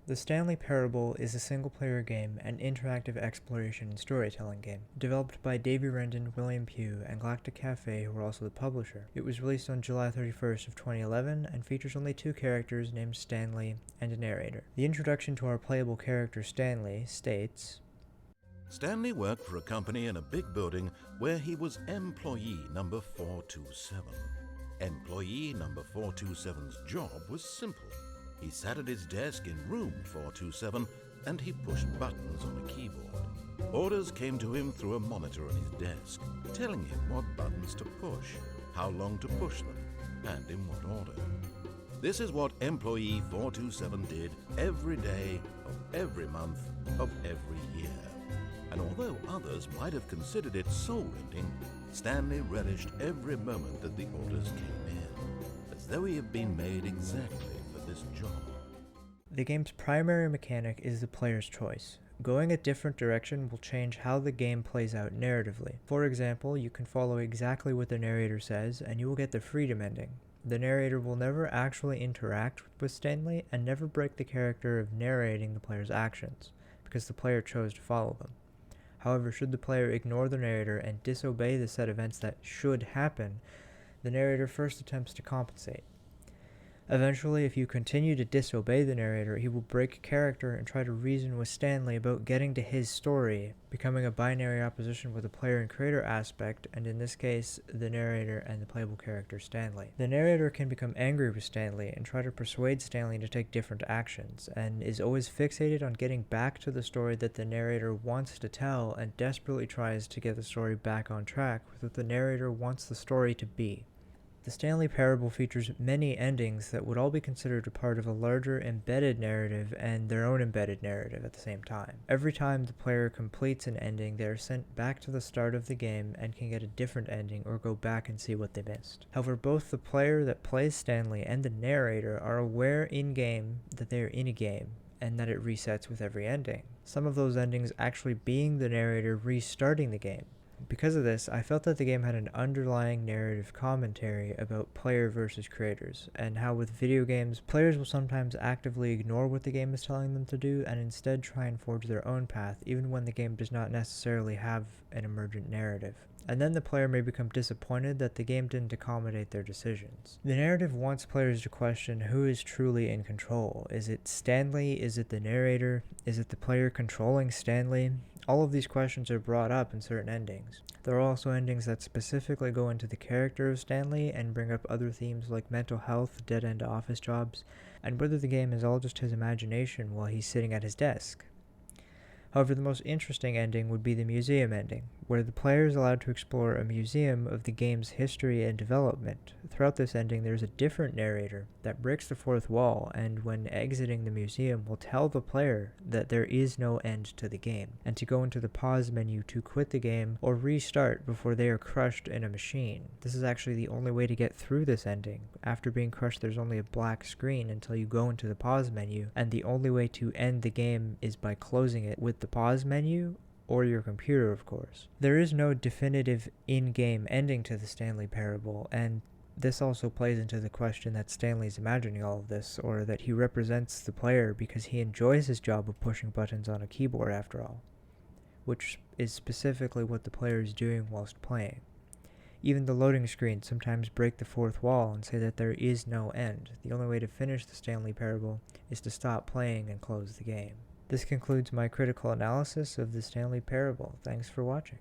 The Stanley Parable is a single-player game and interactive exploration and storytelling game, developed by Davey Rendon, William Pugh, and Galactic Cafe, who are also the publisher. It was released on July 31st of 2011 and features only two characters named Stanley and a narrator. The introduction to our playable character Stanley states, Stanley worked for a company in a big building where he was employee number 427. Employee number 427's job was simple. He sat at his desk in room 427 and he pushed buttons on a keyboard. Orders came to him through a monitor on his desk, telling him what buttons to push, how long to push them, and in what order. This is what employee 427 did every day of every month of every year. And although others might have considered it soul-rending, Stanley relished every moment that the orders came in, as though he had been made exactly for this job. The game's primary mechanic is the player's choice. Going a different direction will change how the game plays out narratively. For example, you can follow exactly what the narrator says, and you will get the freedom ending. The narrator will never actually interact with Stanley and never break the character of narrating the player's actions, because the player chose to follow them. However, should the player ignore the narrator and disobey the set events that should happen, the narrator first attempts to compensate. Eventually, if you continue to disobey the narrator, he will break character and try to reason with Stanley about getting to his story, becoming a binary opposition with the player and creator aspect, and in this case, the narrator and the playable character Stanley. The narrator can become angry with Stanley and try to persuade Stanley to take different actions, and is always fixated on getting back to the story that the narrator wants to tell and desperately tries to get the story back on track with what the narrator wants the story to be. The Stanley Parable features many endings that would all be considered a part of a larger embedded narrative and their own embedded narrative at the same time. Every time the player completes an ending, they are sent back to the start of the game and can get a different ending or go back and see what they missed. However, both the player that plays Stanley and the narrator are aware in-game that they are in a game, and that it resets with every ending. Some of those endings actually being the narrator restarting the game. Because of this, I felt that the game had an underlying narrative commentary about player versus creators, and how with video games, players will sometimes actively ignore what the game is telling them to do and instead try and forge their own path, even when the game does not necessarily have an emergent narrative. And then the player may become disappointed that the game didn't accommodate their decisions. The narrative wants players to question who is truly in control. Is it Stanley? Is it the narrator? Is it the player controlling Stanley? All of these questions are brought up in certain endings. There are also endings that specifically go into the character of Stanley and bring up other themes like mental health, dead-end office jobs, and whether the game is all just his imagination while he's sitting at his desk. However, the most interesting ending would be the museum ending, where the player is allowed to explore a museum of the game's history and development. Throughout this ending, there's a different narrator that breaks the fourth wall, and when exiting the museum will tell the player that there is no end to the game, and to go into the pause menu to quit the game or restart before they are crushed in a machine. This is actually the only way to get through this ending. After being crushed, there's only a black screen until you go into the pause menu, and the only way to end the game is by closing it with the pause menu or your computer, of course. There is no definitive in-game ending to the Stanley Parable, and this also plays into the question that Stanley's imagining all of this, or that he represents the player because he enjoys his job of pushing buttons on a keyboard after all, which is specifically what the player is doing whilst playing. Even the loading screens sometimes break the fourth wall and say that there is no end. The only way to finish the Stanley Parable is to stop playing and close the game. This concludes my critical analysis of the Stanley Parable. Thanks for watching.